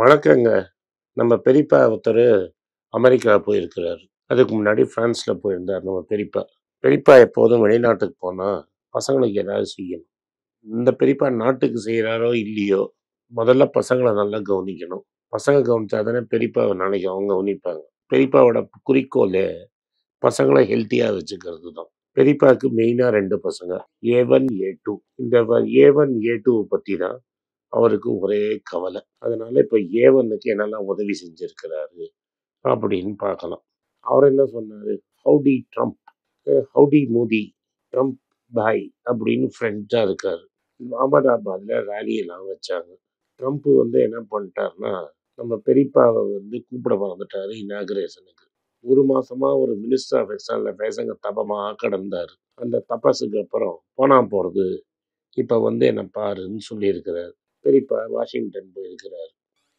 வணக்கங்க. நம்ம பெரியப்பா ஒருத்தரு அமெரிக்கா போயிருக்கிறாரு. அதுக்கு முன்னாடி பிரான்ஸ்ல போயிருந்தார் நம்ம பெரியப்பா. பெரியப்பா எப்போதும் வெளிநாட்டுக்கு போனா, பசங்களுக்கு ஏதாவது செய்யணும். இந்த பெரியப்பா நாட்டுக்கு செய்றாரோ இல்லையோ, முதல்ல பசங்கள நல்லா கவனிக்கணும். பசங்க கவனிச்சா தானே பெரியப்பாவ நாளைக்கு அவங்க கவனிப்பாங்க. பெரியப்பாவோட குறிக்கோளே பசங்கள ஹெல்த்தியா வச்சுக்கிறது தான். பெரியப்பாக்கு மெயினா 2 பசங்க. ஏ1, ஏ2. இந்த ஏ1, ஏ2வ பத்தி தான் அவருக்கு ஒரே கவல. அதனால இப்ப ஏ1க்கு என்னெல்லாம் உதவி செஞ்சிருக்கிறாரு அப்படின்னு பார்க்கலாம். அவர் என்ன சொன்னாரு? "Howdy Trump, howdy Modi, Trump பாய்" அப்படின்னு ஃப்ரெண்ட்ஸா இருக்காரு. அகமதாபாத்ல ராலி எல்லாம் வச்சாங்க. ட்ரம்ப் வந்து என்ன பண்ணிட்டாருன்னா, நம்ம பெரியப்பாவ வந்து கூப்பிட மறந்துட்டாரு இனாகுரேஷனுக்கு. 1 மாசமா ஒரு மினிஸ்டர் ஆஃப் எக்ஸ்டர்னல் அஃபேர்ஸ் அங்க தபமா கிடந்தாரு. அந்த தபசுக்கு அப்புறம் போனா போறது, இப்ப வந்து என்ன பாருன்னு சொல்லியிருக்கிறாரு. பெரியப்பா வாஷிங்டன் போயிருக்கிறார்.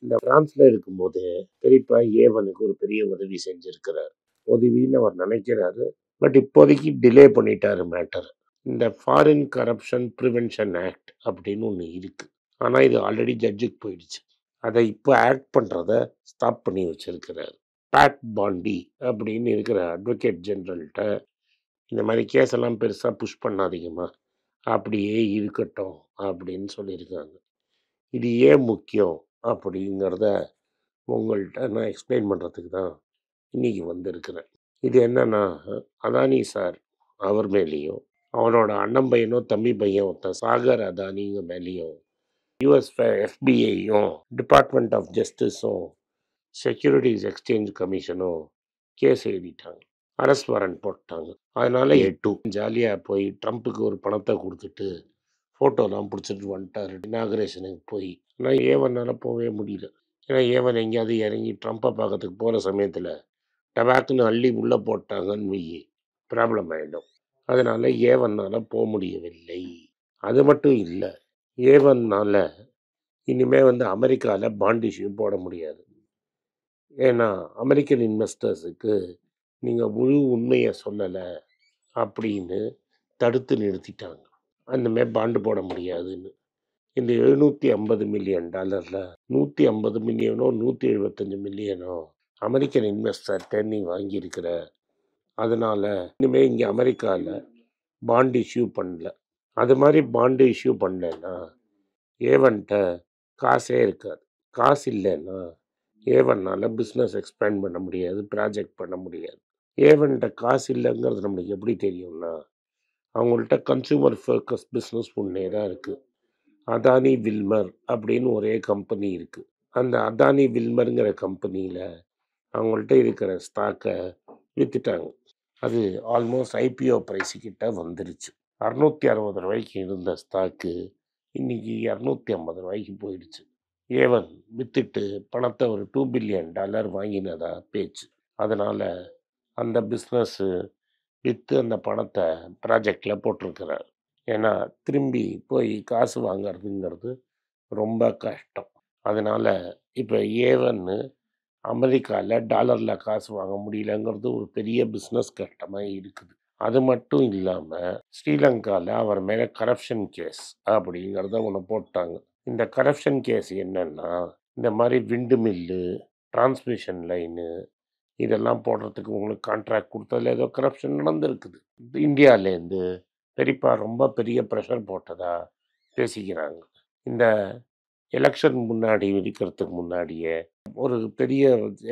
இந்த பிரான்ஸ்ல இருக்கும்போது பெரியப்பா ஏவனுக்கு ஒரு பெரிய உதவி செஞ்சிருக்கிறார். உதவின்னு அவர் நினைக்கிறாரு. பட் இப்போதைக்கு டிலே பண்ணிட்டாரு மேட்டர். இந்த ஃபாரின் கரப்ஷன் பிரிவென்ஷன் ஆக்ட் அப்படின்னு ஒண்ணு இருக்கு. ஆனா இது ஆல்ரெடி ஜட்ஜுக்கு போயிடுச்சு. அதை இப்போ ஆக்ட் பண்றத ஸ்டாப் பண்ணி வச்சிருக்கிறார். பேட் பாண்டி அப்படின்னு இருக்கிற அட்வொகேட் ஜெனரல்கிட்ட இந்த மாதிரி கேஸ் எல்லாம் பெருசா புஷ் பண்ணாதீங்கம்மா, அப்படியே இருக்கட்டும் அப்படின்னு சொல்லியிருக்காங்க. இது ஏன் முக்கியம் அப்படிங்கிறத உங்கள்கிட்ட நான் எக்ஸ்பிளைன் பண்ணுறதுக்கு தான் இன்னைக்கு வந்திருக்கிறேன். இது என்னன்னா, அதானி சார் அவர் மேலேயும், அவனோட அண்ணன் பையனோ தம்பி பையன் ஒருத்தன் சாகர் அதானிங்க மேலேயும், யூஎஸ் எஃபிஐயும், டிபார்ட்மெண்ட் ஆஃப் ஜஸ்டிஸும், செக்யூரிட்டிஸ் எக்ஸ்சேஞ்ச் கமிஷனும் கேஸ் எழுதிட்டாங்க. அரெஸ்ட் வாரண்ட் போட்டாங்க. அதனால ஏ2 ஜாலியாக போய் ட்ரம்ப்புக்கு ஒரு பணத்தை கொடுத்துட்டு ஃபோட்டோலாம் பிடிச்சிட்டு வந்துட்டாரு இனாகுரேஷனுக்கு போய். ஆனால் ஏவனால போகவே முடியல. ஏன்னா ஏவன் எங்கேயாவது இறங்கி ட்ரம்ப்பை பார்க்கறதுக்கு போகிற சமயத்தில் டபாக்குன்னு அள்ளி உள்ளே போட்டாங்கன்னு வையி ப்ராப்ளம் ஆகிடும். அதனால ஏவனால் போக முடியவில்லை. அது மட்டும் இல்லை, ஏவனால் இனிமே வந்து அமெரிக்காவில் பாண்ட் இஷ்யூ போட முடியாது. ஏன்னா அமெரிக்கன் இன்வெஸ்டர்ஸுக்கு நீங்கள் முழு உண்மையை சொல்லலை அப்படின்னு தடுத்து நிறுத்திட்டாங்க. அந்தமாதிரி பாண்டு போட முடியாதுன்னு. இந்த $750 மில்லியன் 150 மில்லியனோ 175 மில்லியனோ அமெரிக்கன் இன்வெஸ்டர்கிட்ட நீ வாங்கியிருக்கிற. அதனால இனிமே இங்கே அமெரிக்காவில் பாண்ட் இஷ்யூ பண்ணல. அது மாதிரி பாண்டு இஷ்யூ பண்ணலன்னா ஏவன்கிட்ட காசே இருக்காது. காசு இல்லைன்னா ஏவனால் பிஸ்னஸ் எக்ஸ்பேண்ட் பண்ண முடியாது, ப்ராஜெக்ட் பண்ண முடியாது. ஏவன்கிட்ட காசு இல்லைங்கிறது நம்மளுக்கு எப்படி தெரியும்னா, அவங்கள்ட்ட கன்சூமர் ஃபோக்கஸ் பிஸ்னஸ் ஒன்றே தான் இருக்குது. அதானி வில்மர் அப்படின்னு ஒரே கம்பெனி இருக்குது. அந்த அதானி வில்மருங்கிற கம்பெனியில் அவங்கள்ட்ட இருக்கிற ஸ்டாக்கை விற்றுட்டாங்க. அது ஆல்மோஸ்ட் ஐபிஓ ப்ரைஸுக்கிட்ட வந்துருச்சு. 660 ரூபாய்க்கு இருந்த ஸ்டாக்கு இன்னைக்கு 250 ரூபாய்க்கு போயிடுச்சு. ஏவன் விற்றுட்டு பணத்தை ஒரு $2 பில்லியன் வாங்கினதா பேச்சு. அதனால் அந்த பிஸ்னஸ்ஸு விற்று அந்த பணத்தை ப்ராஜெக்டில் போட்டிருக்கிறார். ஏன்னா திரும்பி போய் காசு வாங்கிறதுங்கிறது ரொம்ப கஷ்டம். அதனால் இப்போ ஏவன்னு அமெரிக்காவில் டாலரில் காசு வாங்க முடியலங்கிறது ஒரு பெரிய பிஸ்னஸ் கஷ்டமாக இருக்குது. அது மட்டும் இல்லாமல் ஸ்ரீலங்காவில் அவர் மேலே கரப்ஷன் கேஸ் அப்படிங்கிறத ஒன்று போட்டாங்க. இந்த கரப்ஷன் கேஸ் என்னன்னா, இந்த மாதிரி விண்டு மில்லு, டிரான்ஸ்மிஷன் லைனு இதெல்லாம் போடுறதுக்கு உங்களுக்கு கான்ட்ராக்ட் கொடுத்ததுல ஏதோ கரப்ஷன் நடந்திருக்குது. இந்தியாவிலேருந்து பெரியப்பா ரொம்ப பெரிய ப்ரெஷர் போட்டதா பேசிக்கிறாங்க. இந்த எலெக்ஷன் முன்னாடி இருக்கிறதுக்கு முன்னாடியே ஒரு பெரிய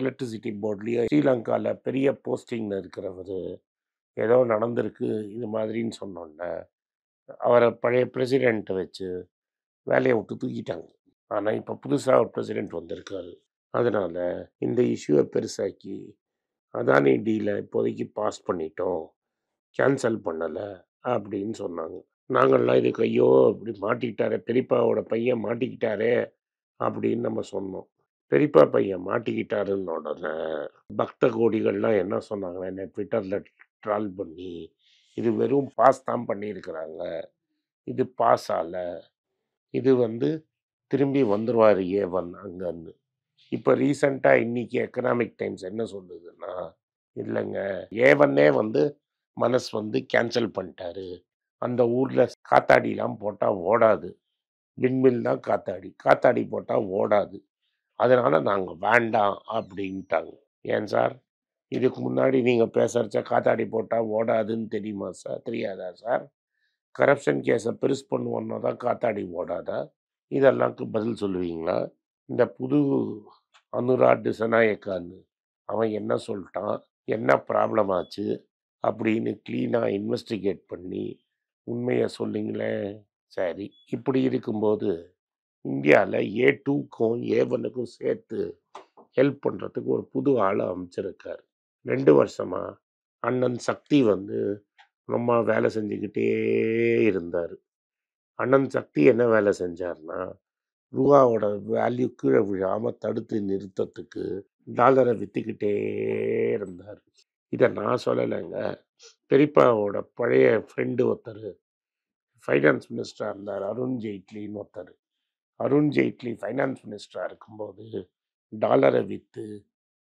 எலக்ட்ரிசிட்டி போர்ட்லேயே ஸ்ரீலங்காவில் பெரிய போஸ்டிங்கில் இருக்கிறவர் ஏதோ நடந்திருக்கு இது மாதிரின்னு சொன்னோன்னே அவரை பழைய பிரசிடெண்ட்டை வச்சு வேலையை விட்டு தூக்கிட்டாங்க. ஆனால் இப்போ புதுசாக ஒரு பிரசிடெண்ட் வந்திருக்காரு. அதனால் இந்த இஷ்யூவை பெருசாக்கி அதானி டீலை இப்போதைக்கு பாஸ் பண்ணிட்டோம், கேன்சல் பண்ணலை அப்படின்னு சொன்னாங்க. நாங்கள்லாம் இதுக்கு ஐயோ இப்படி மாட்டிக்கிட்டாரே, பெரியப்பாவோட பையன் மாட்டிக்கிட்டாரே அப்படின்னு நம்ம சொன்னோம். பெரியப்பா பையன் மாட்டிக்கிட்டாருன்னு உடனே பக்த கோடிகள்லாம் என்ன சொன்னாங்கன்னா, என்ன ட்விட்டரில் ட்ரால் பண்ணி இது வெறும் பாஸ் தான் பண்ணியிருக்கிறாங்க, இது பாஸ் ஆகல, இது வந்து திரும்பி வந்துருவார் ஏவன் அங்கன்னு. இப்போ ரீசண்டாக இன்னைக்கு எக்கனாமிக் டைம்ஸ் என்ன சொல்லுதுன்னா, இல்லைங்க ஏவன்னே வந்து மனசு வந்து கேன்சல் பண்ணிட்டாரு, அந்த ஊரில் காத்தாடிலாம் போட்டால் ஓடாது, விண்மில் தான் காத்தாடி, காத்தாடி போட்டால் ஓடாது, அதனால நாங்கள் வேண்டாம் அப்படின்ட்டாங்க. ஏன் சார், இதுக்கு முன்னாடி நீங்கள் பேசுகிறச்ச காத்தாடி போட்டால் ஓடாதுன்னு தெரியுமா சார்? தெரியாதா சார்? கரப்ஷன் கேஸை பெருசு பண்ணுவோன்னா தான் காத்தாடி ஓடாதா? இதெல்லாம்க்கு பதில் சொல்லுவீங்களா? இந்த புது அனுராக் டிசநாயக்கான்னு அவன் என்ன சொல்லிட்டான், என்ன ப்ராப்ளம் ஆச்சு அப்படின்னு க்ளீனாக இன்வெஸ்டிகேட் பண்ணி உண்மையை சொல்லுங்களேன். சரி, இப்படி இருக்கும்போது இந்தியாவில் A2க்கும் A1க்கும் சேர்த்து ஹெல்ப் பண்ணுறதுக்கு ஒரு புது ஆளை அமைச்சிருக்காரு. 2 வருஷமா அண்ணன் சக்தி ரொம்ப வேலை செஞ்சுக்கிட்டே இருந்தார். அண்ணன் சக்தி என்ன வேலை செஞ்சார்னா, ரூபாவோட வேல்யூ கீழே விழாமல் தடுத்து நிறுத்தத்துக்கு டாலரை விற்றுக்கிட்டே இருந்தார். இதை நான் சொல்லலைங்க. பெரியப்பாவோட பழைய ஃப்ரெண்டு ஒருத்தர் ஃபைனான்ஸ் மினிஸ்டராக இருந்தார், அருண் ஜெய்ட்லின்னு ஒருத்தர். அருண் ஜெய்ட்லி ஃபைனான்ஸ் மினிஸ்டராக இருக்கும்போது டாலரை விற்று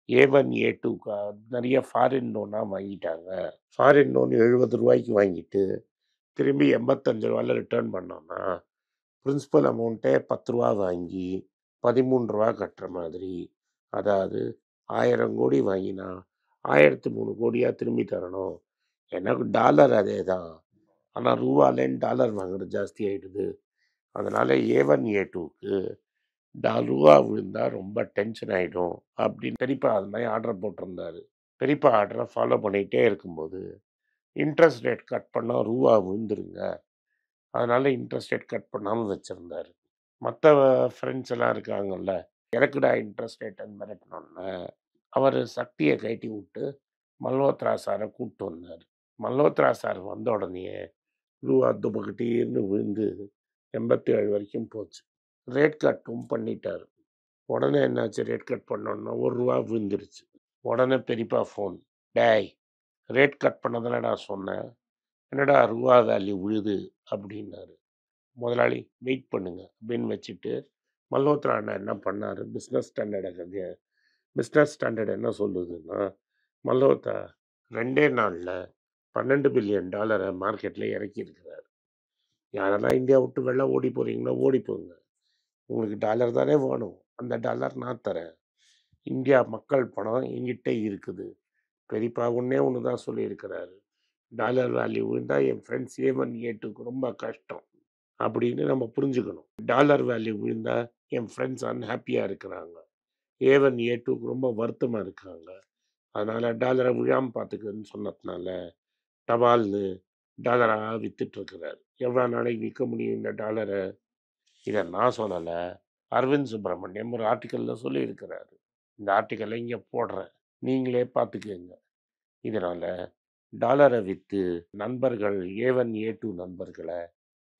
A1 A2 நிறைய ஃபாரின் லோனாக வாங்கிட்டாங்க. ஃபாரின் லோன் 70 ரூபாய்க்கு வாங்கிட்டு திரும்பி 85 ரூபாயில் ரிட்டர்ன் பண்ணோன்னா பிரின்சிபல் அமௌண்ட்டே 10 ரூபா வாங்கி 13 ரூபா கட்டுற மாதிரி. அதாவது 1000 கோடி வாங்கினா 1003 கோடியாக திரும்பி தரணும். எனக்கு டாலர் அதே தான், ஆனால் ரூபாலேன்னு டாலர் வாங்குறது ஜாஸ்தி ஆகிடுது. அதனால் A1 A2க்கு ரூபா விழுந்தால் ரொம்ப டென்ஷன் ஆகிடும் அப்படின்னு பெரியப்பா அது மாதிரி ஆர்டர் போட்டிருந்தாரு. பெரியப்பா ஆர்டரை ஃபாலோ பண்ணிகிட்டே இருக்கும்போது இன்ட்ரெஸ்ட் ரேட் கட் பண்ணால் ரூபா விழுந்துருங்க, அதனால் இன்ட்ரெஸ்ட் ரேட் கட் பண்ணாமல் வச்சுருந்தார். மற்ற ஃப்ரெண்ட்ஸ் எல்லாம் இருக்காங்கல்ல, எனக்குடா இன்ட்ரெஸ்ட் ரேட்டுன்னு மிரட்டினோன்னே அவர் சக்தியை கட்டி விட்டு மல்ஹோத்ரா சாரை கூப்பிட்டு வந்தார். மல்ஹோத்ரா சார் வந்த உடனே ரூபா துபக்கிட்டேன்னு விழுந்து 87 வரைக்கும் போச்சு. ரேட் கட்டும் பண்ணிட்டார். உடனே என்னாச்சு, ரேட் கட் பண்ணோன்னா 1 ரூபா விழுந்துருச்சு. உடனே பெரியப்பா ஃபோன், டேய் ரேட் கட் பண்ணதானடா சொன்னேன், என்னடா ரூபா வேல்யூ விழுது அப்படின்னாரு. முதலாளி வெயிட் பண்ணுங்க அப்படின்னு வச்சுட்டு மல்ஹோத்ரா அண்ணா என்ன பண்ணார், பிஸ்னஸ் ஸ்டாண்டர்ட் என்ன சொல்லுதுன்னா, மல்ஹோத்ரா 2 நாளில் $12 பில்லியன் மார்க்கெட்டில் இறக்கியிருக்கிறார். யாரெல்லாம் இந்தியா விட்டு வெளில ஓடி போகிறீங்களோ ஓடி போங்க, உங்களுக்கு டாலர் தானே வேணும், அந்த டாலர் நான் தரேன், இந்தியா மக்கள் பணம் என்கிட்ட இருக்குது. பெரியப்பா ஒன்று தான் சொல்லியிருக்கிறாரு, டாலர் வேல்யூ விழுந்தால் என் ஃப்ரெண்ட்ஸ் A1 A2க்கு ரொம்ப கஷ்டம் அப்படின்னு நம்ம புரிஞ்சுக்கணும். டாலர் வேல்யூ விழுந்தால் என் ஃப்ரெண்ட்ஸ் அன்ஹாப்பியாக இருக்கிறாங்க, A1 A2க்கு ரொம்ப வருத்தமாக இருக்காங்க, அதனால் டாலரை விழாமல் பார்த்துக்குன்னு சொன்னதுனால டபால்னு டாலராக விற்றுட்ருக்கிறார். எவ்வளோ நாளைக்கு விற்க முடியும் இந்த டாலரை? இதை நான் சொல்லலை, அரவிந்த் சுப்பிரமணியம் ஒரு ஆர்டிக்கலில் சொல்லியிருக்கிறாரு. இந்த ஆர்டிக்கலை இங்கே போடுறேன், நீங்களே பார்த்துக்குங்க. இதனால் டாலரை விற்று நண்பர்கள் A1 A2 நண்பர்களை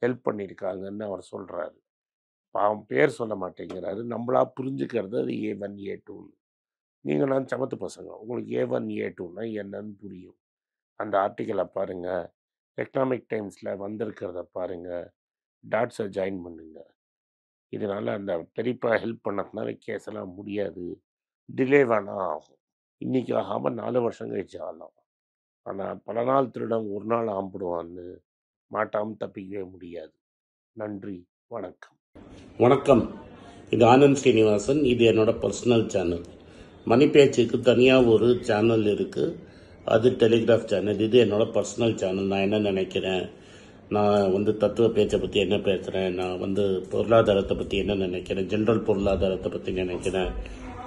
ஹெல்ப் பண்ணியிருக்காங்கன்னு அவர் சொல்கிறாரு. பாவம் பேர் சொல்ல மாட்டேங்கிறாரு, நம்மளா புரிஞ்சுக்கிறது அது A1 A2ன்னு. நீங்கள் நான் சமத்து பசங்க, உங்களுக்கு A1 A2ன்னா என்னன்னு புரியும். அந்த ஆர்டிக்கலை பாருங்கள், எக்கனாமிக் டைம்ஸில் வந்திருக்கிறத பாருங்கள், டாட்ஸை ஜாயின் பண்ணுங்க. இதனால் அந்த பெரியப்பா ஹெல்ப் பண்ணதுனால கேஸெல்லாம் முடியாது, டிலே வேணால் ஆகும். இன்றைக்கி ஆகாமல் 4 வருஷம் கழிச்சு ஆகலாம். ஆனால் பல நாள் திருடம் ஒரு நாள் ஆம்பிடுவான்னு மாட்டாமல் தப்பிக்கவே முடியாது. நன்றி, வணக்கம். வணக்கம். இது ஆனந்த் ஸ்ரீனிவாசன். இது என்னோட பர்சனல் சேனல். மணி பேச்சுக்கு தனியாக ஒரு சேனல் இருக்குது, அது டெலிகிராஃப் சேனல். இது என்னோட பர்சனல் சேனல். நான் என்ன நினைக்கிறேன், நான் தத்துவ பேச்சை பற்றி என்ன பேசுகிறேன், நான் பொருளாதாரத்தை பற்றி என்ன நினைக்கிறேன், ஜென்ரல் பொருளாதாரத்தை பற்றி நினைக்கிறேன்,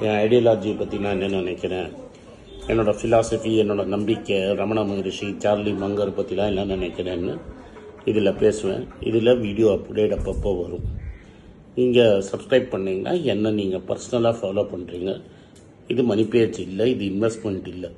என் ஐடியாலஜியை பற்றி நான் என்ன நினைக்கிறேன், என்னோட ஃபிலாசபி, என்னோட நம்பிக்கை, ரமண மகரிஷி, சார்லி மங்கர் பற்றிலாம் என்ன நினைக்கிறேன்னு இதில் பேசுவேன். இதில் வீடியோ அப்டேட் அப்பப்போ வரும். நீங்கள் சப்ஸ்கிரைப் பண்ணிங்கன்னா என்ன நீங்கள் பர்சனலாக ஃபாலோ பண்ணுறீங்க. இது மணி பேச்சு இல்லை, இது இன்வெஸ்ட்மெண்ட் இல்லை.